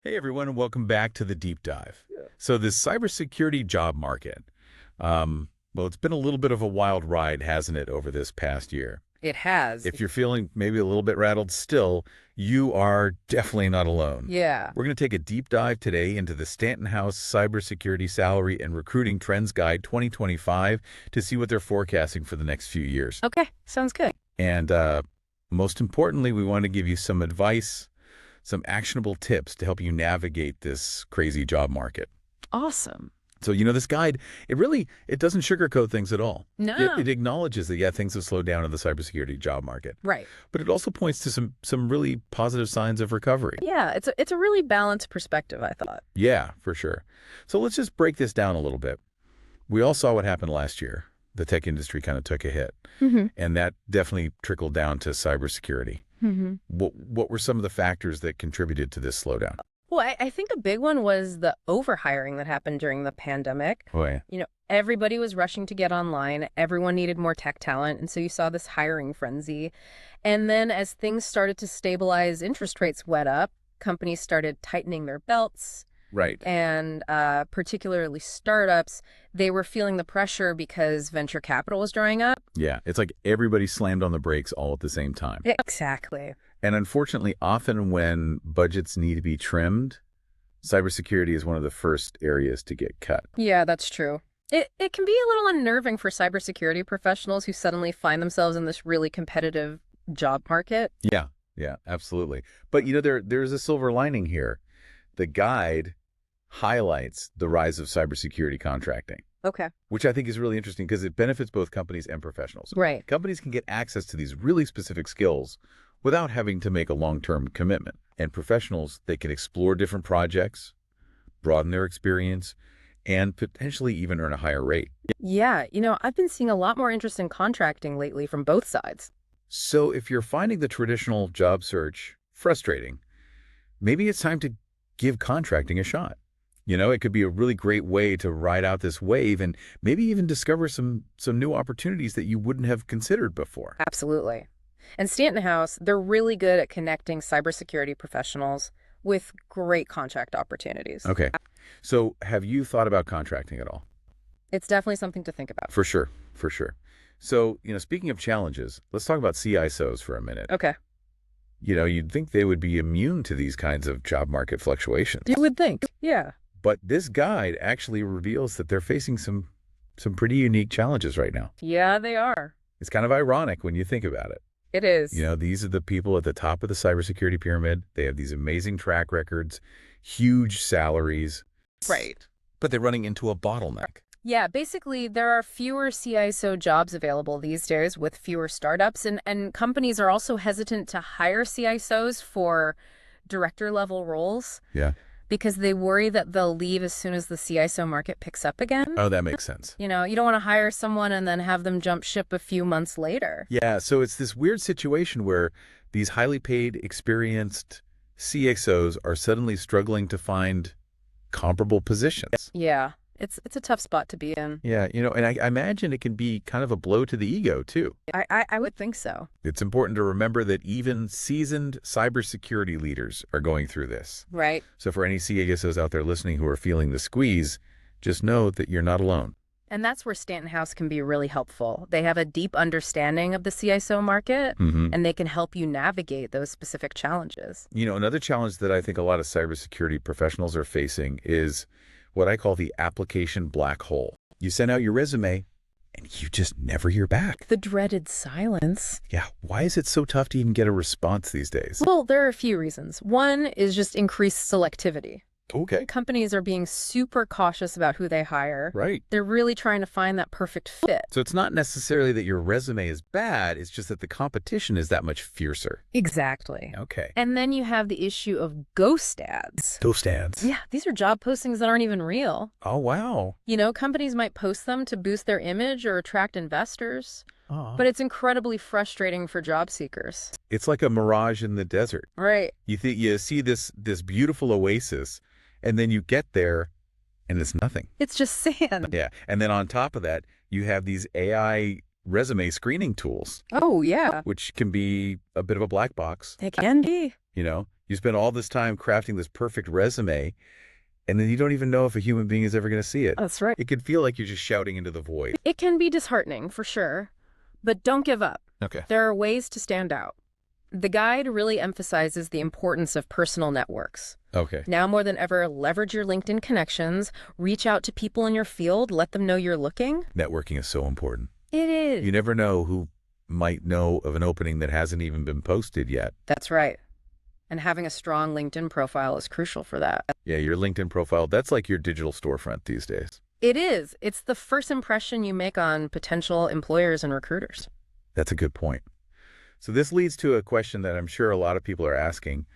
Hey everyone, and welcome back to the deep dive. Yeah. So this cybersecurity job market, well, it's been a little bit of a wild ride, hasn't it, over this past year? It has. If you're feeling maybe a little bit rattled still, you are definitely not alone. Yeah. We're going to take a deep dive today into the Stanton House Cybersecurity Salary and Recruiting Trends Guide 2025 to see what they're forecasting for the next few years. Okay. Sounds good. And most importantly, we want to give you some advice, some actionable tips to help you navigate this crazy job market. Awesome. So, this guide, it doesn't sugarcoat things at all. No. It acknowledges that, yeah, things have slowed down in the cybersecurity job market. Right. But it also points to some really positive signs of recovery. Yeah. It's a really balanced perspective, I thought. Yeah, for sure. So let's just break this down a little bit. We all saw what happened last year. The tech industry kind of took a hit. Mm-hmm. And that definitely trickled down to cybersecurity. Mm-hmm. What were some of the factors that contributed to this slowdown? Well, I think a big one was the overhiring that happened during the pandemic. Oh, yeah. Everybody was rushing to get online. Everyone needed more tech talent. And so you saw this hiring frenzy. And then as things started to stabilize, interest rates went up. Companies started tightening their belts. Right. And particularly startups, they were feeling the pressure because venture capital was drying up. Yeah, it's like everybody slammed on the brakes all at the same time. Exactly. And unfortunately, often when budgets need to be trimmed, cybersecurity is one of the first areas to get cut. Yeah, that's true. It can be a little unnerving for cybersecurity professionals who suddenly find themselves in this really competitive job market. Yeah, absolutely. But there's a silver lining here. The guide highlights the rise of cybersecurity contracting. Okay. Which I think is really interesting because it benefits both companies and professionals. Right. Companies can get access to these really specific skills without having to make a long-term commitment. And professionals, they can explore different projects, broaden their experience, and potentially even earn a higher rate. Yeah, I've been seeing a lot more interest in contracting lately from both sides. So if you're finding the traditional job search frustrating, maybe it's time to give contracting a shot. It could be a really great way to ride out this wave and maybe even discover some new opportunities that you wouldn't have considered before. Absolutely. And Stanton House, they're really good at connecting cybersecurity professionals with great contract opportunities. Okay. So have you thought about contracting at all? It's definitely something to think about. For sure. So, speaking of challenges, let's talk about CISOs for a minute. Okay. You'd think they would be immune to these kinds of job market fluctuations. You would think. Yeah. But this guide actually reveals that they're facing some pretty unique challenges right now. Yeah, they are. It's kind of ironic when you think about it. It is. These are the people at the top of the cybersecurity pyramid. They have these amazing track records, huge salaries. Right. But they're running into a bottleneck. Yeah, basically, there are fewer CISO jobs available these days with fewer startups, and companies are also hesitant to hire CISOs for director-level roles. Yeah. Because they worry that they'll leave as soon as the CISO market picks up again. Oh, that makes sense. You don't want to hire someone and then have them jump ship a few months later. Yeah, so it's this weird situation where these highly paid, experienced CISOs are suddenly struggling to find comparable positions. Yeah, it's a tough spot to be in. Yeah, and I imagine it can be kind of a blow to the ego, too. I would think so. It's important to remember that even seasoned cybersecurity leaders are going through this. Right. So for any CISOs out there listening who are feeling the squeeze, just know that you're not alone. And that's where Stanton House can be really helpful. They have a deep understanding of the CISO market, and they can help you navigate those specific challenges. Another challenge that I think a lot of cybersecurity professionals are facing is what I call the application black hole. You send out your resume, and you just never hear back. The dreaded silence. Yeah, why is it so tough to even get a response these days? Well, there are a few reasons. One is just increased selectivity. Okay. Companies are being super cautious about who they hire. Right. They're really trying to find that perfect fit. So it's not necessarily that your resume is bad, it's just that the competition is that much fiercer. Exactly. Okay. And then you have the issue of ghost ads. Ghost ads. Yeah, these are job postings that aren't even real. Oh, wow. Companies might post them to boost their image or attract investors. Oh. But it's incredibly frustrating for job seekers. It's like a mirage in the desert. Right. You see this beautiful oasis, and then you get there, and it's nothing. It's just sand. Yeah. And then on top of that, you have these AI resume screening tools. Oh, yeah. Which can be a bit of a black box. They can be. You spend all this time crafting this perfect resume, and then you don't even know if a human being is ever going to see it. That's right. It can feel like you're just shouting into the void. It can be disheartening, for sure, but don't give up. Okay. There are ways to stand out. The guide really emphasizes the importance of personal networks. Okay. Now more than ever, leverage your LinkedIn connections, reach out to people in your field, let them know you're looking. Networking is so important. It is. You never know who might know of an opening that hasn't even been posted yet. That's right. And having a strong LinkedIn profile is crucial for that. Yeah, your LinkedIn profile, that's like your digital storefront these days. It is. It's the first impression you make on potential employers and recruiters. That's a good point. So this leads to a question that I'm sure a lot of people are asking.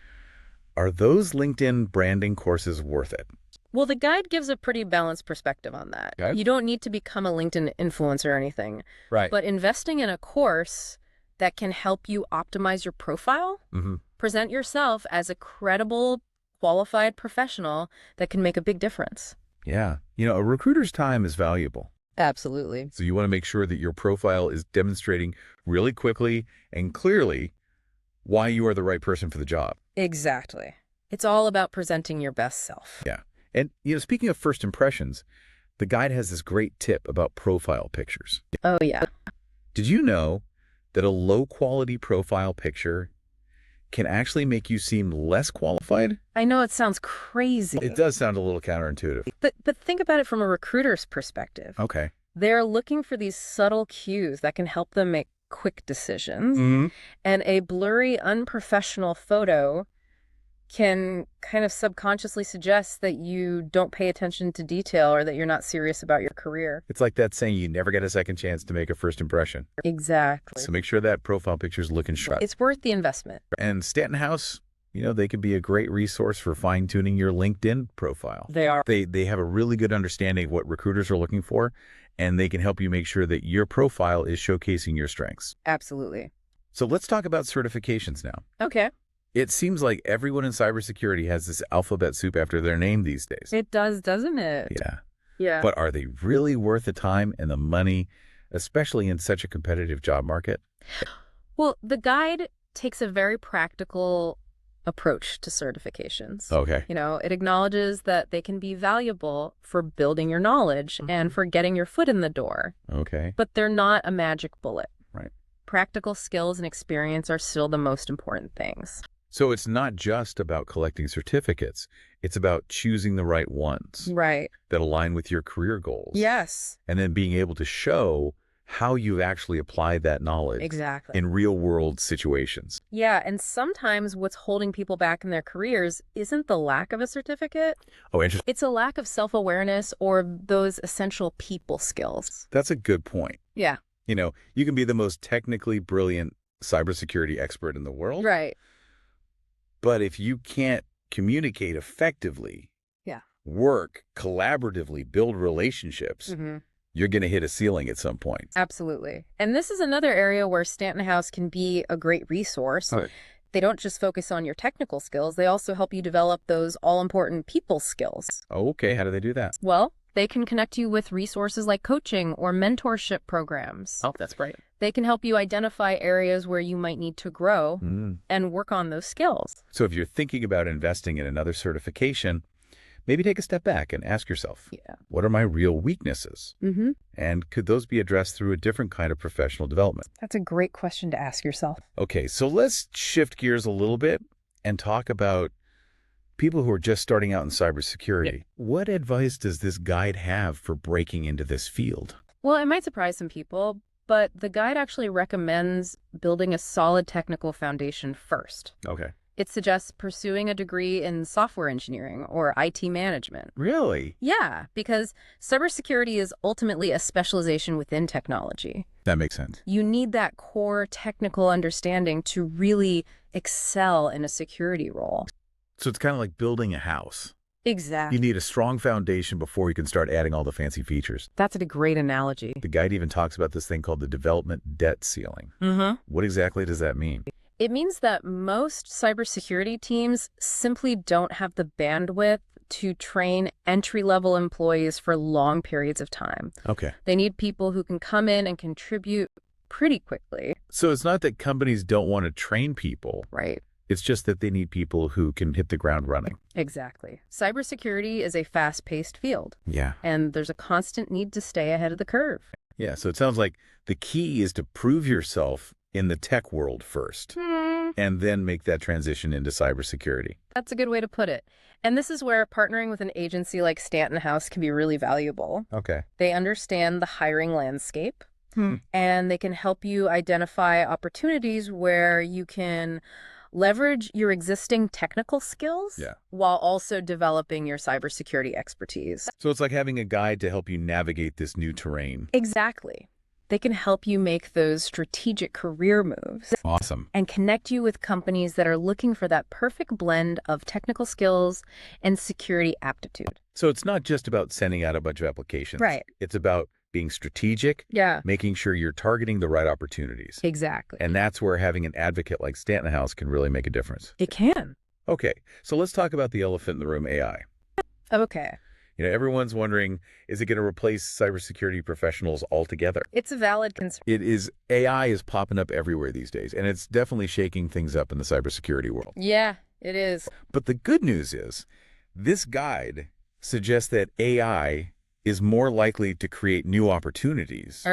Are those LinkedIn branding courses worth it? Well, the guide gives a pretty balanced perspective on that. Okay. You don't need to become a LinkedIn influencer or anything. Right. But investing in a course that can help you optimize your profile, present yourself as a credible, qualified professional that can make a big difference. Yeah. A recruiter's time is valuable. Absolutely. So you want to make sure that your profile is demonstrating really quickly and clearly why you are the right person for the job. Exactly. It's all about presenting your best self. Yeah. And, speaking of first impressions, the guide has this great tip about profile pictures. Oh, yeah. Did you know that a low-quality profile picture can actually make you seem less qualified? I know it sounds crazy. It does sound a little counterintuitive. But think about it from a recruiter's perspective. Okay. They're looking for these subtle cues that can help them make quick decisions. And a blurry, unprofessional photo can kind of subconsciously suggest that you don't pay attention to detail or that you're not serious about your career. It's like that saying, you never get a second chance to make a first impression. Exactly. So make sure that profile picture's looking sharp. It's worth the investment. And Stanton House, they could be a great resource for fine-tuning your LinkedIn profile. They are. They have a really good understanding of what recruiters are looking for, and they can help you make sure that your profile is showcasing your strengths. Absolutely. So let's talk about certifications now. Okay. It seems like everyone in cybersecurity has this alphabet soup after their name these days. It does, doesn't it? Yeah. Yeah. But are they really worth the time and the money, especially in such a competitive job market? Well, the guide takes a very practical approach to certifications. Okay. It acknowledges that they can be valuable for building your knowledge and for getting your foot in the door. Okay. But they're not a magic bullet. Right. Practical skills and experience are still the most important things. So it's not just about collecting certificates. It's about choosing the right ones Right. that align with your career goals. Yes. And then being able to show how you've actually applied that knowledge Exactly. in real-world situations. Yeah, and sometimes what's holding people back in their careers isn't the lack of a certificate. Oh, interesting. It's a lack of self-awareness or those essential people skills. That's a good point. Yeah. You can be the most technically brilliant cybersecurity expert in the world. Right. But if you can't communicate effectively, work collaboratively, build relationships, you're going to hit a ceiling at some point. Absolutely. And this is another area where Stanton House can be a great resource. Okay. They don't just focus on your technical skills, they also help you develop those all-important people skills. Okay, how do they do that? Well, they can connect you with resources like coaching or mentorship programs. Oh, that's great. They can help you identify areas where you might need to grow and work on those skills. So if you're thinking about investing in another certification, maybe take a step back and ask yourself, what are my real weaknesses? And could those be addressed through a different kind of professional development? That's a great question to ask yourself. Okay, so let's shift gears a little bit and talk about people who are just starting out in cybersecurity. What advice does this guide have for breaking into this field? Well, it might surprise some people, but the guide actually recommends building a solid technical foundation first. Okay. It suggests pursuing a degree in software engineering or IT management. Really? Yeah, because cybersecurity is ultimately a specialization within technology. That makes sense. You need that core technical understanding to really excel in a security role. So it's kind of like building a house. Exactly. You need a strong foundation before you can start adding all the fancy features. That's a great analogy. The guide even talks about this thing called the development debt ceiling. What exactly does that mean? It means that most cybersecurity teams simply don't have the bandwidth to train entry-level employees for long periods of time. Okay. They need people who can come in and contribute pretty quickly. So it's not that companies don't want to train people. Right. It's just that they need people who can hit the ground running. Exactly. Cybersecurity is a fast-paced field, Yeah. and there's a constant need to stay ahead of the curve. Yeah, so it sounds like the key is to prove yourself in the tech world first, and then make that transition into cybersecurity. That's a good way to put it. And this is where partnering with an agency like Stanton House can be really valuable. Okay. They understand the hiring landscape, and they can help you identify opportunities where you can leverage your existing technical skills while also developing your cybersecurity expertise. So it's like having a guide to help you navigate this new terrain. Exactly. They can help you make those strategic career moves. Awesome. And connect you with companies that are looking for that perfect blend of technical skills and security aptitude. So it's not just about sending out a bunch of applications. Right. It's about being strategic, making sure you're targeting the right opportunities. Exactly. And that's where having an advocate like Stanton House can really make a difference. It can. Okay, so let's talk about the elephant in the room, AI. Okay. You know, everyone's wondering, is it going to replace cybersecurity professionals altogether? It's a valid concern. It is. AI is popping up everywhere these days, and it's definitely shaking things up in the cybersecurity world. Yeah, it is. But the good news is, this guide suggests that AI is more likely to create new opportunities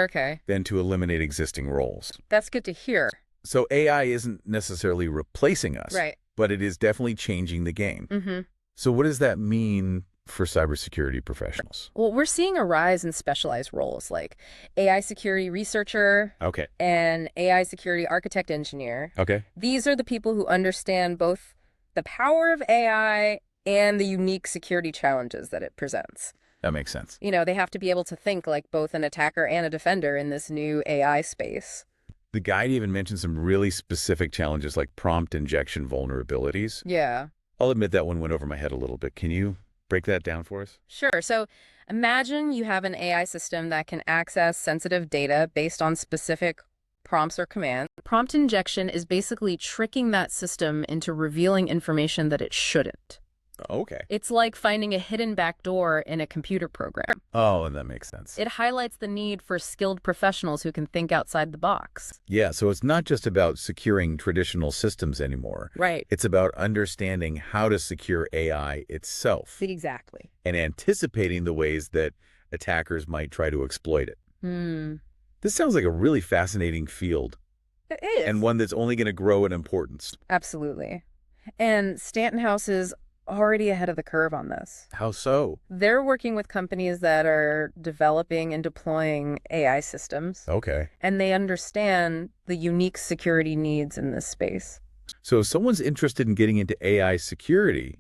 than to eliminate existing roles. That's good to hear. So AI isn't necessarily replacing us, but it is definitely changing the game. So what does that mean for cybersecurity professionals? Well, we're seeing a rise in specialized roles like AI security researcher and AI security architect engineer. These are the people who understand both the power of AI and the unique security challenges that it presents. That makes sense. You know, they have to be able to think like both an attacker and a defender in this new AI space. The guide even mentions some really specific challenges like prompt injection vulnerabilities. Yeah. I'll admit that one went over my head a little bit. Can you break that down for us? Sure. So imagine you have an AI system that can access sensitive data based on specific prompts or commands. Prompt injection is basically tricking that system into revealing information that it shouldn't. Okay. It's like finding a hidden backdoor in a computer program. Oh, that makes sense. It highlights the need for skilled professionals who can think outside the box. Yeah, so it's not just about securing traditional systems anymore. Right. It's about understanding how to secure AI itself. Exactly. And anticipating the ways that attackers might try to exploit it. This sounds like a really fascinating field. It is. And one that's only going to grow in importance. Absolutely. And Stanton House is already ahead of the curve on this. How so? They're working with companies that are developing and deploying AI systems. Okay. And they understand the unique security needs in this space. So if someone's interested in getting into AI security,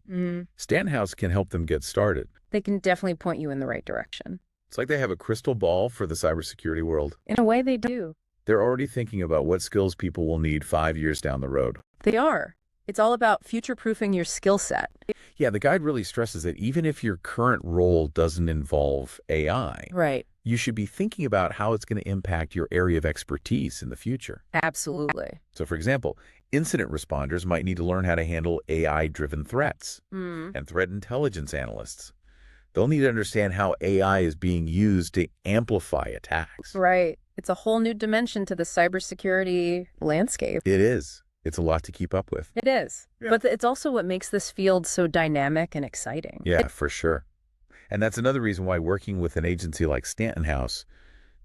Stanton House can help them get started. They can definitely point you in the right direction. It's like they have a crystal ball for the cybersecurity world. In a way, they do. They're already thinking about what skills people will need 5 years down the road. They are. It's all about future-proofing your skill set. Yeah, the guide really stresses that even if your current role doesn't involve AI, you should be thinking about how it's going to impact your area of expertise in the future. Absolutely. So, for example, incident responders might need to learn how to handle AI-driven threats, and threat intelligence analysts. They'll need to understand how AI is being used to amplify attacks. Right. It's a whole new dimension to the cybersecurity landscape. It is. It's a lot to keep up with. It is. Yeah. But it's also what makes this field so dynamic and exciting. Yeah, for sure. And that's another reason why working with an agency like Stanton House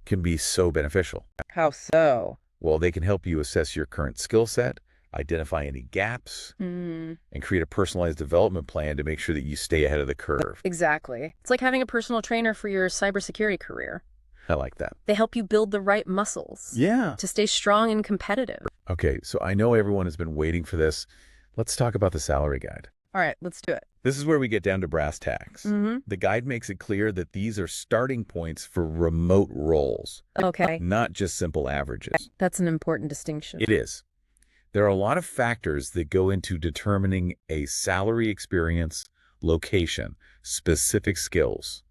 can be so beneficial. How so? Well, they can help you assess your current skill set, identify any gaps, and create a personalized development plan to make sure that you stay ahead of the curve. Exactly. It's like having a personal trainer for your cybersecurity career. I like that. They help you build the right muscles. Yeah. To stay strong and competitive. Okay, so I know everyone has been waiting for this. Let's talk about the salary guide. All right, let's do it. This is where we get down to brass tacks. The guide makes it clear that these are starting points for remote roles. Okay. Not just simple averages. That's an important distinction. It is. There are a lot of factors that go into determining a salary, experience, location, specific skills,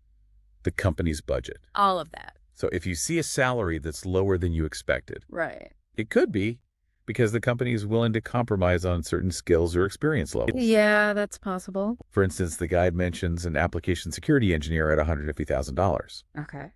the company's budget. All of that. So if you see a salary that's lower than you expected, right, it could be because the company is willing to compromise on certain skills or experience levels. Yeah, that's possible. For instance, the guide mentions an application security engineer at $150,000. Okay.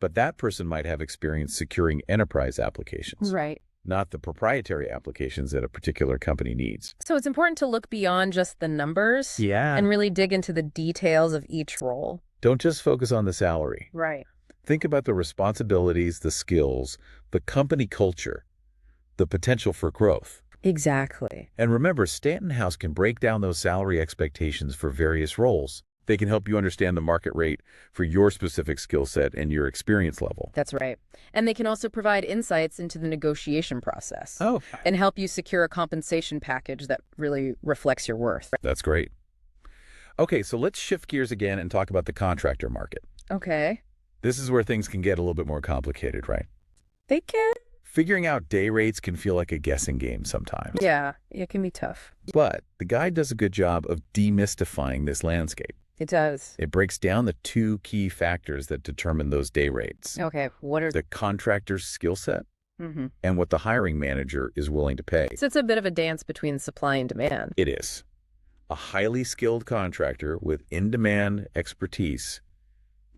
But that person might have experience securing enterprise applications. Right. not the proprietary applications that a particular company needs. So it's important to look beyond just the numbers Yeah. and really dig into the details of each role. Don't just focus on the salary. Right. Think about the responsibilities, the skills, the company culture, the potential for growth. Exactly. And remember, Stanton House can break down those salary expectations for various roles. They can help you understand the market rate for your specific skill set and your experience level. That's right. And they can also provide insights into the negotiation process. Oh, And help you secure a compensation package that really reflects your worth. that's great. Okay, so let's shift gears again and talk about the contractor market. Okay. This is where things can get a little bit more complicated, right? They can. Figuring out day rates can feel like a guessing game sometimes. Yeah, it can be tough. But the guide does a good job of demystifying this landscape. It does. It breaks down the two key factors that determine those day rates. Okay, what are The contractor's skill set Mm-hmm. and what the hiring manager is willing to pay. So it's a bit of a dance between supply and demand. It is. A highly skilled contractor with in-demand expertise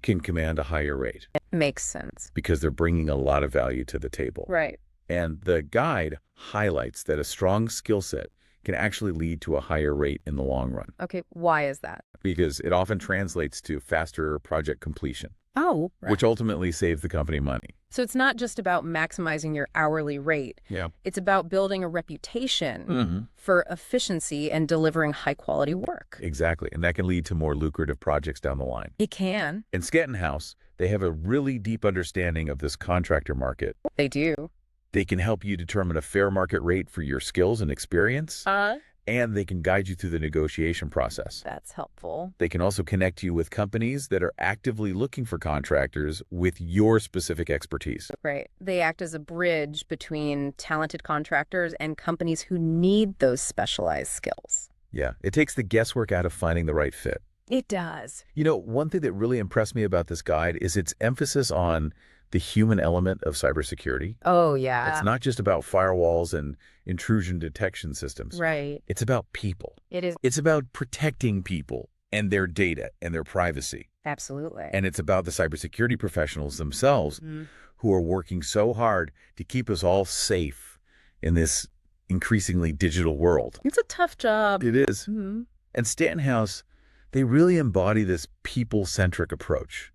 can command a higher rate Makes sense. because they're bringing a lot of value to the table. Right. And the guide highlights that a strong skill set can actually lead to a higher rate in the long run Okay, why is that? because it often translates to faster project completion, Oh, right. which ultimately saves the company money. So it's not just about maximizing your hourly rate. Yeah. It's about building a reputation for efficiency and delivering high-quality work. Exactly. And that can lead to more lucrative projects down the line. It can. In Stanton House, they have a really deep understanding of this contractor market. They do. They can help you determine a fair market rate for your skills and experience, and they can guide you through the negotiation process. That's helpful. They can also connect you with companies that are actively looking for contractors with your specific expertise. Right. They act as a bridge between talented contractors and companies who need those specialized skills. Yeah, it takes the guesswork out of finding the right fit. It does. You know, one thing that really impressed me about this guide is its emphasis on the human element of cybersecurity. Oh, yeah. It's not just about firewalls and intrusion detection systems. Right. It's about people. It is. It's about protecting people and their data and their privacy. Absolutely. And it's about the cybersecurity professionals themselves who are working so hard to keep us all safe in this increasingly digital world. It's a tough job. It is. Mhm. And Stanton House, they really embody this people-centric approach.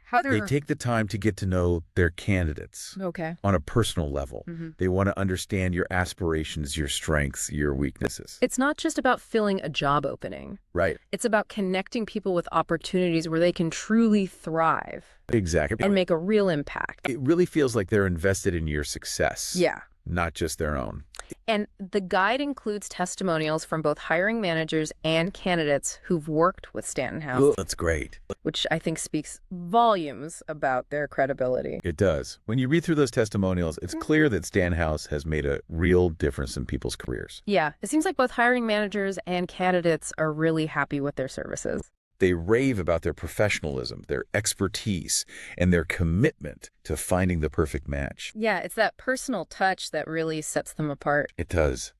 How They take the time to get to know their candidates Okay. on a personal level. Mhm. They want to understand your aspirations, your strengths, your weaknesses. It's not just about filling a job opening. Right. It's about connecting people with opportunities where they can truly thrive Exactly. and make a real impact. It really feels like they're invested in your success. Yeah. Not just their own. And the guide includes testimonials from both hiring managers and candidates who've worked with Stanton House, That's great. which I think speaks volumes about their credibility. It does. When you read through those testimonials, it's clear that Stanton House has made a real difference in people's careers. Yeah, it seems like both hiring managers and candidates are really happy with their services. They rave about their professionalism, their expertise, and their commitment to finding the perfect match. Yeah, it's that personal touch that really sets them apart. It does.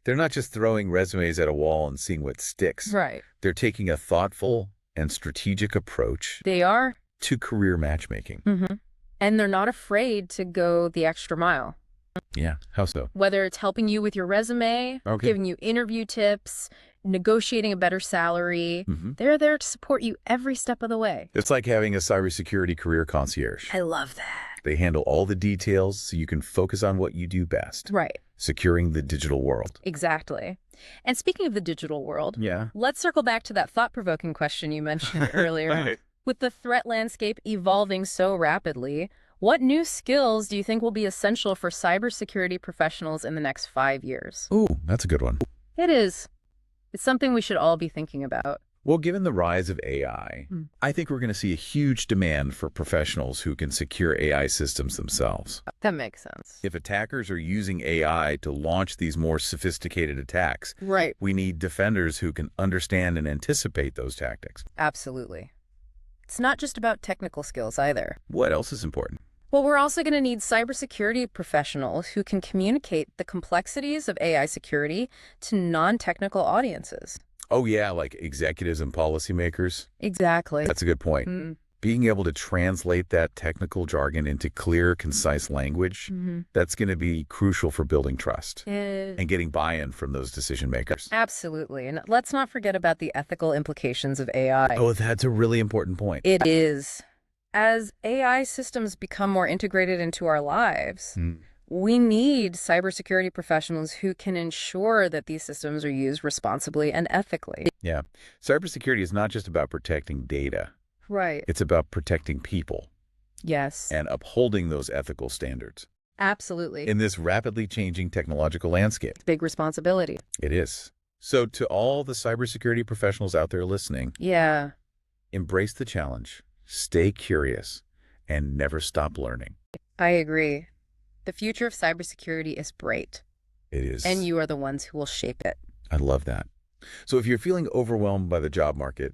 They're not just throwing resumes at a wall and seeing what sticks. Right. They're taking a thoughtful and strategic approach They are. to career matchmaking. Mm-hmm. And they're not afraid to go the extra mile. Yeah, how so? Whether it's helping you with your resume, Okay. giving you interview tips, negotiating a better salary, they're there to support you every step of the way. It's like having a cybersecurity career concierge. I love that. They handle all the details so you can focus on what you do best, Right. securing the digital world. Exactly. And speaking of the digital world, Yeah. let's circle back to that thought-provoking question you mentioned earlier. Right. With the threat landscape evolving so rapidly, what new skills do you think will be essential for cybersecurity professionals in the next 5 years? Ooh, that's a good one. It is. It's something we should all be thinking about. Well, given the rise of AI, I think we're going to see a huge demand for professionals who can secure AI systems themselves. That makes sense. If attackers are using AI to launch these more sophisticated attacks, Right. we need defenders who can understand and anticipate those tactics. Absolutely. It's not just about technical skills either. What else is important? Well, we're also going to need cybersecurity professionals who can communicate the complexities of AI security to non-technical audiences. Oh, yeah, like executives and policymakers. Exactly. That's a good point. Being able to translate that technical jargon into clear, concise language, that's going to be crucial for building trust and getting buy-in from those decision makers. Absolutely. And let's not forget about the ethical implications of AI. Oh, that's a really important point. It is. As AI systems become more integrated into our lives, we need cybersecurity professionals who can ensure that these systems are used responsibly and ethically. Yeah. Cybersecurity is not just about protecting data. Right. It's about protecting people Yes. and upholding those ethical standards. Absolutely. In this rapidly changing technological landscape. Big responsibility. It is. So to all the cybersecurity professionals out there listening, Yeah. embrace the challenge, stay curious, and never stop learning. I agree. The future of cybersecurity is bright, It is. and you are the ones who will shape it. I love that. So if you're feeling overwhelmed by the job market,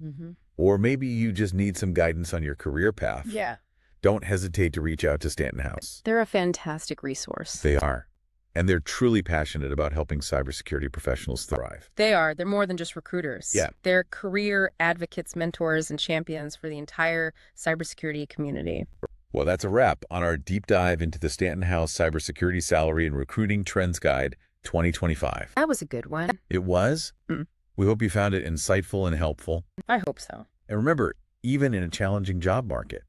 or maybe you just need some guidance on your career path, Yeah. don't hesitate to reach out to Stanton House. They're a fantastic resource. They are. And they're truly passionate about helping cybersecurity professionals thrive. They are. They're more than just recruiters. Yeah. They're career advocates, mentors, and champions for the entire cybersecurity community. Well, that's a wrap on our deep dive into the Stanton House Cybersecurity Salary and Recruiting Trends Guide 2025. That was a good one. It was? We hope you found it insightful and helpful. I hope so. And remember, even in a challenging job market,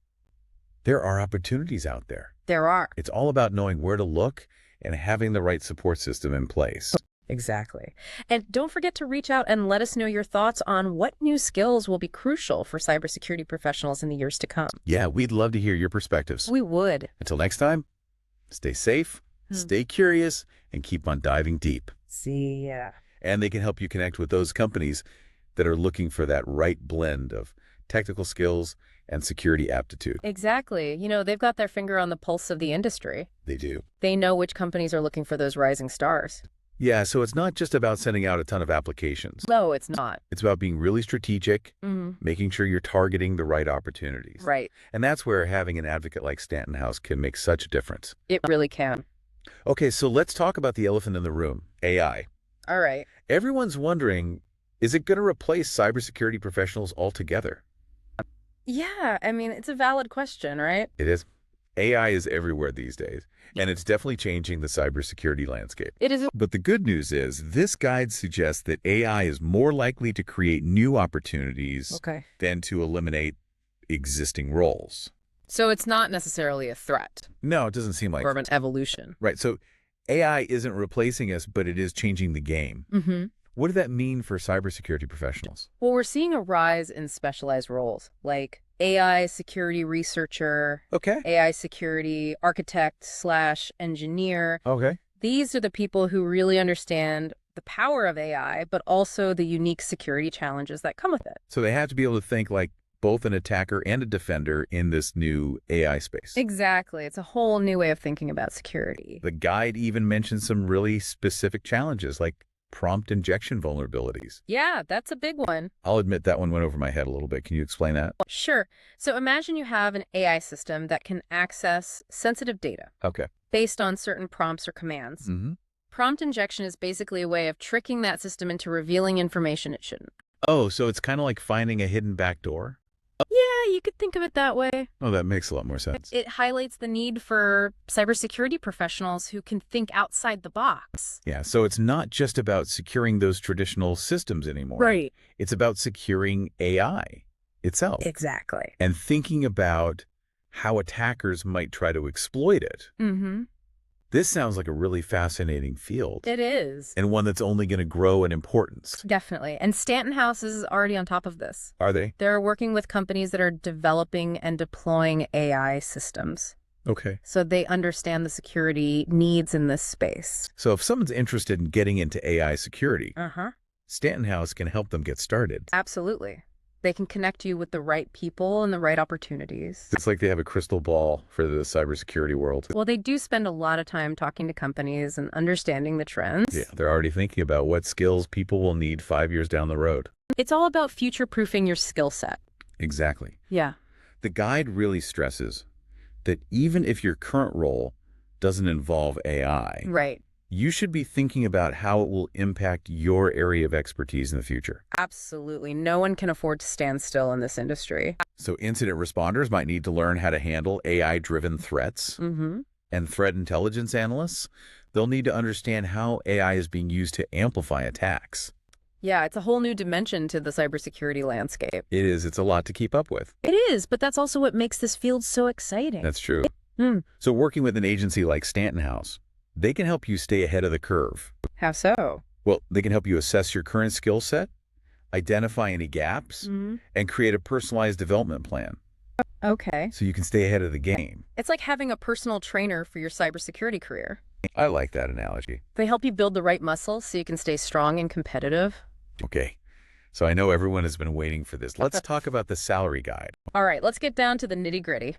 there are opportunities out there. There are. It's all about knowing where to look and having the right support system in place. Exactly. And don't forget to reach out and let us know your thoughts on what new skills will be crucial for cybersecurity professionals in the years to come. Yeah, we'd love to hear your perspectives. We would. Until next time, stay safe, stay curious, and keep on diving deep. See ya. And they can help you connect with those companies that are looking for that right blend of technical skills and security aptitude. Exactly. You know, they've got their finger on the pulse of the industry. They do. They know which companies are looking for those rising stars. Yeah, so it's not just about sending out a ton of applications. No, it's not. It's about being really strategic, making sure you're targeting the right opportunities. Right. And that's where having an advocate like Stanton House can make such a difference. It really can. Okay, so let's talk about the elephant in the room, AI. All right. Everyone's wondering, is it going to replace cybersecurity professionals altogether? Yeah, I mean, it's a valid question, right? It is. AI is everywhere these days, and it's definitely changing the cybersecurity landscape. It is. But the good news is this guide suggests that AI is more likely to create new opportunities than to eliminate existing roles. So it's not necessarily a threat. No, it doesn't seem like Or an evolution. Right. So AI isn't replacing us, but it is changing the game. What does that mean for cybersecurity professionals? Well, we're seeing a rise in specialized roles like AI security researcher, Okay. AI security architect/engineer. Okay. These are the people who really understand the power of AI, but also the unique security challenges that come with it. So they have to be able to think like both an attacker and a defender in this new AI space. Exactly. It's a whole new way of thinking about security. The guide even mentions some really specific challenges like prompt injection vulnerabilities. Yeah, that's a big one. I'll admit that one went over my head a little bit. Can you explain that? Sure. So imagine you have an AI system that can access sensitive data Okay. based on certain prompts or commands. Prompt injection is basically a way of tricking that system into revealing information it shouldn't. Oh, so it's kind of like finding a hidden backdoor? Yeah, you could think of it that way. Oh, that makes a lot more sense. It highlights the need for cybersecurity professionals who can think outside the box. Yeah, so it's not just about securing those traditional systems anymore. Right. It's about securing AI itself. Exactly. And thinking about how attackers might try to exploit it. This sounds like a really fascinating field. It is. And one that's only going to grow in importance. Definitely. And Stanton House is already on top of this. Are they? They're working with companies that are developing and deploying AI systems. Okay. So they understand the security needs in this space. So if someone's interested in getting into AI security, Stanton House can help them get started. Absolutely. They can connect you with the right people and the right opportunities. It's like they have a crystal ball for the cybersecurity world. Well, they do spend a lot of time talking to companies and understanding the trends. Yeah, they're already thinking about what skills people will need 5 years down the road. It's all about future-proofing your skill set. Exactly. Yeah. The guide really stresses that even if your current role doesn't involve AI, Right. you should be thinking about how it will impact your area of expertise in the future. Absolutely. No one can afford to stand still in this industry. So incident responders might need to learn how to handle AI-driven threats, Mm-hmm. and threat intelligence analysts, they'll need to understand how AI is being used to amplify attacks. Yeah, it's a whole new dimension to the cybersecurity landscape. It is, it's a lot to keep up with. It is, but that's also what makes this field so exciting. That's true. Hmm. So working with an agency like Stanton House, they can help you stay ahead of the curve. How so? Well, they can help you assess your current skill set, identify any gaps, Mm-hmm. and create a personalized development plan Okay. so you can stay ahead of the game. It's like having a personal trainer for your cybersecurity career. I like that analogy. They help you build the right muscles so you can stay strong and competitive. Okay, so I know everyone has been waiting for this. Let's talk about the salary guide. All right, let's get down to the nitty-gritty.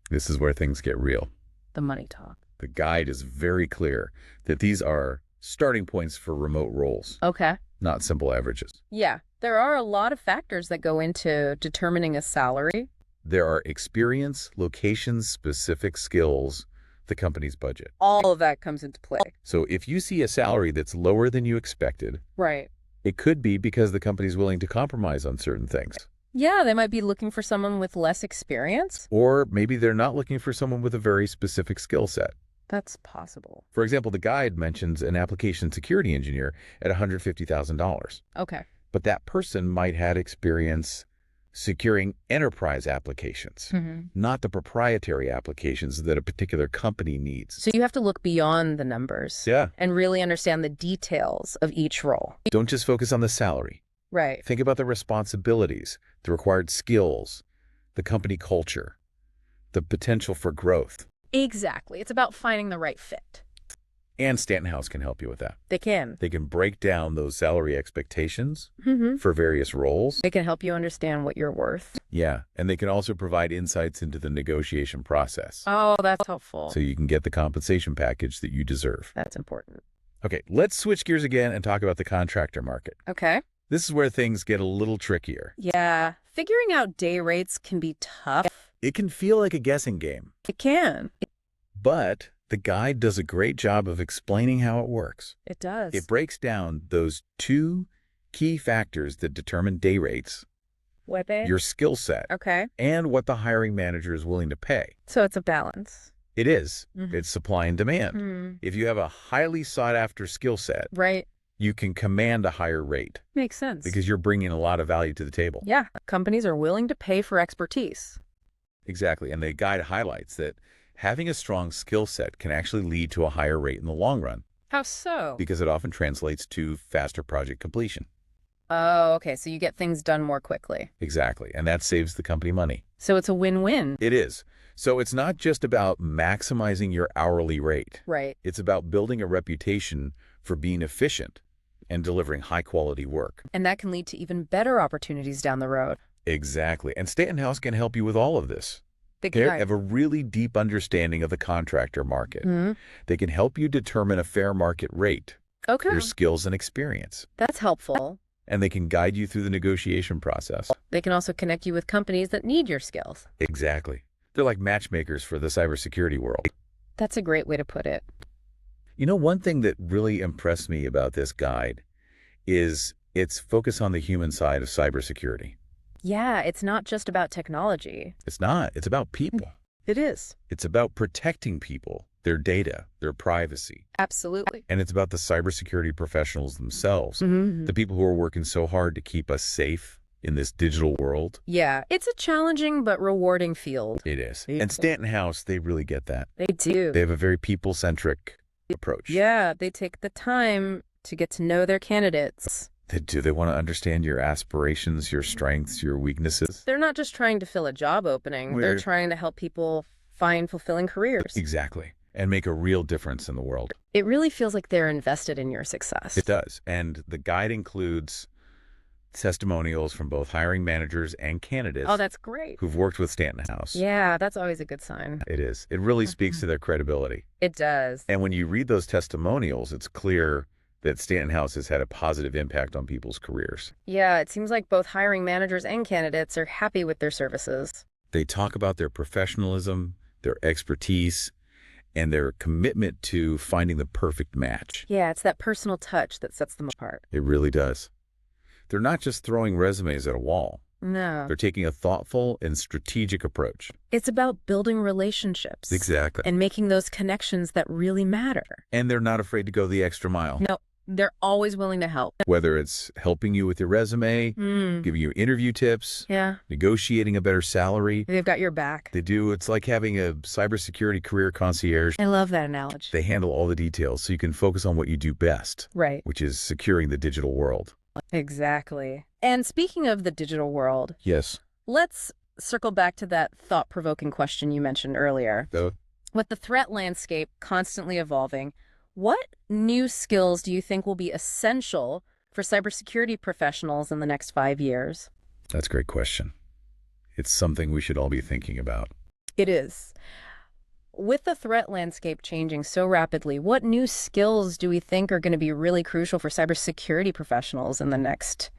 This is where things get real. The money talk. The guide is very clear that these are starting points for remote roles, Okay. not simple averages. Yeah, there are a lot of factors that go into determining a salary. There are experience, location-specific skills, the company's budget. All of that comes into play. So if you see a salary that's lower than you expected, Right. it could be because the company's willing to compromise on certain things. Yeah, they might be looking for someone with less experience. Or maybe they're not looking for someone with a very specific skill set. That's possible. For example, the guide mentions an application security engineer at $150,000. Okay. But that person might have experience securing enterprise applications, Mm-hmm. not the proprietary applications that a particular company needs. So you have to look beyond the numbers. Yeah. And really understand the details of each role. Don't just focus on the salary. Right. Think about the responsibilities, the required skills, the company culture, the potential for growth. Exactly. It's about finding the right fit. And Stanton House can help you with that. They can. They can break down those salary expectations Mm-hmm. for various roles. They can help you understand what you're worth. Yeah, and they can also provide insights into the negotiation process, Oh, that's helpful. so you can get the compensation package that you deserve. That's important. Okay, let's switch gears again and talk about the contractor market. Okay. This is where things get a little trickier. Yeah. Figuring out day rates can be tough. It can feel like a guessing game, It can. but the guide does a great job of explaining how it works. It does. It breaks down those two key factors that determine day rates, What they? your skill set, Okay. and what the hiring manager is willing to pay. So it's a balance. It is. Mhm. It's supply and demand. Hmm. If you have a highly sought-after skill set, Right. you can command a higher rate Makes sense. because you're bringing a lot of value to the table. Yeah, companies are willing to pay for expertise. Exactly. And the guide highlights that having a strong skill set can actually lead to a higher rate in the long run How so? because it often translates to faster project completion. Oh, okay. So you get things done more quickly. Exactly. And that saves the company money. So it's a win-win. It is. So it's not just about maximizing your hourly rate. Right. It's about building a reputation for being efficient and delivering high-quality work. And that can lead to even better opportunities down the road. Exactly. And Stanton House can help you with all of this. They They can. have a really deep understanding of the contractor market. Mhm. They can help you determine a fair market rate, Okay. your skills and experience, That's helpful. and they can guide you through the negotiation process. They can also connect you with companies that need your skills. Exactly. They're like matchmakers for the cybersecurity world. That's a great way to put it. You know, one thing that really impressed me about this guide is its focus on the human side of cybersecurity. Yeah, it's not just about technology. It's not. It's about people. It is. It's about protecting people, their data, their privacy. Absolutely. And it's about the cybersecurity professionals themselves, Mhm. the people who are working so hard to keep us safe in this digital world. Yeah, it's a challenging but rewarding field. It is. Yeah. And Stanton House, they really get that. They do. They have a very people-centric approach. Yeah, they take the time to get to know their candidates. They do. They want to understand your aspirations, your strengths, your weaknesses. They're not just trying to fill a job opening. They're We're- trying to help people find fulfilling careers. Exactly. And make a real difference in the world. It really feels like they're invested in your success. It does. And the guide includes testimonials from both hiring managers and candidates Oh, that's great. who've worked with Stanton House. Yeah, that's always a good sign. It is. It really speaks to their credibility. It does. And when you read those testimonials, it's clear that Stanton House has had a positive impact on people's careers. Yeah, it seems like both hiring managers and candidates are happy with their services. They talk about their professionalism, their expertise, and their commitment to finding the perfect match. Yeah, it's that personal touch that sets them apart. It really does. They're not just throwing resumes at a wall. No. They're taking a thoughtful and strategic approach. It's about building relationships. Exactly. And making those connections that really matter. And they're not afraid to go the extra mile. No, they're always willing to help. Whether it's helping you with your resume, giving you interview tips, Yeah, negotiating a better salary. they've got your back. They do. It's like having a cybersecurity career concierge. I love that analogy. They handle all the details so you can focus on what you do best, Right. which is securing the digital world. Exactly. And speaking of the digital world, Yes. let's circle back to that thought-provoking question you mentioned earlier. With the threat landscape constantly evolving, what new skills do you think will be essential for cybersecurity professionals in the next 5 years? That's a great question. It's something we should all be thinking about. It is. With the threat landscape changing so rapidly, what new skills do we think are going to be really crucial for cybersecurity professionals in the next,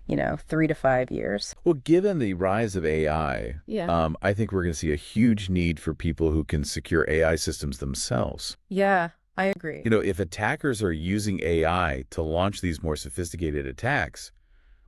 3 to 5 years? Well, given the rise of AI, I think we're going to see a huge need for people who can secure AI systems themselves. Yeah, I agree. If attackers are using AI to launch these more sophisticated attacks,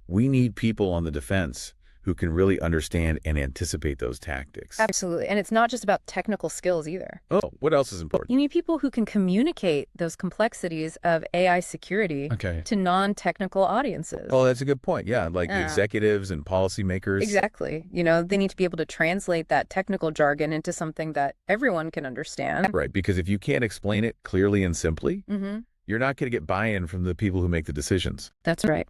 we need people on the defense who can really understand and anticipate those tactics. Absolutely. And it's not just about technical skills either. Oh, what else is important? You need people who can communicate those complexities of AI security to non-technical audiences. Oh, that's a good point. Yeah, like executives and policymakers. Exactly. They need to be able to translate that technical jargon into something that everyone can understand. Right, because if you can't explain it clearly and simply, you're not going to get buy-in from the people who make the decisions. That's right.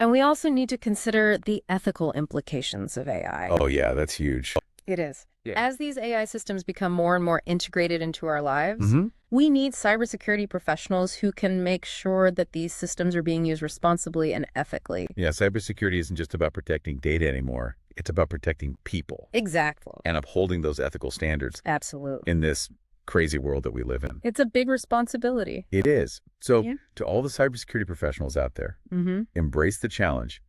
And we also need to consider the ethical implications of AI. Oh, yeah, that's huge. It is. Yeah. As these AI systems become more and more integrated into our lives, we need cybersecurity professionals who can make sure that these systems are being used responsibly and ethically. Yeah, cybersecurity isn't just about protecting data anymore. It's about protecting people. Exactly. And upholding those ethical standards. Absolutely. In this crazy world that we live in. It's a big responsibility. It is. So to all the cybersecurity professionals out there, embrace the challenge,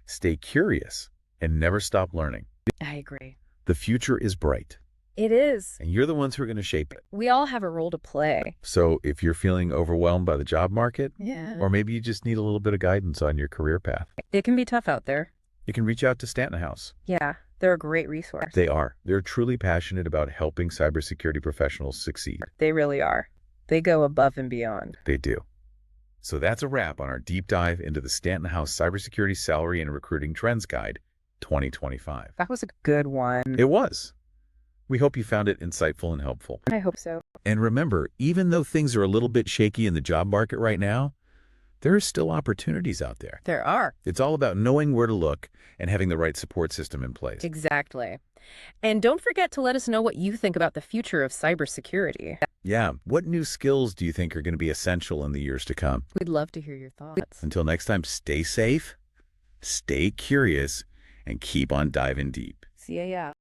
stay curious, and never stop learning. I agree. The future is bright. It is. And you're the ones who are going to shape it. We all have a role to play. So if you're feeling overwhelmed by the job market, or maybe you just need a little bit of guidance on your career path, it can be tough out there. You can reach out to Stanton House. Yeah. They're a great resource. They are. They're truly passionate about helping cybersecurity professionals succeed. They really are. They go above and beyond. They do. So that's a wrap on our deep dive into the Stanton House Cybersecurity Salary and Recruiting Trends Guide 2025. That was a good one. It was. We hope you found it insightful and helpful. I hope so. And remember, even though things are a little bit shaky in the job market right now, there are still opportunities out there. There are. It's all about knowing where to look and having the right support system in place. Exactly. And don't forget to let us know what you think about the future of cybersecurity. Yeah. What new skills do you think are going to be essential in the years to come? We'd love to hear your thoughts. Until next time, stay safe, stay curious, and keep on diving deep. See ya.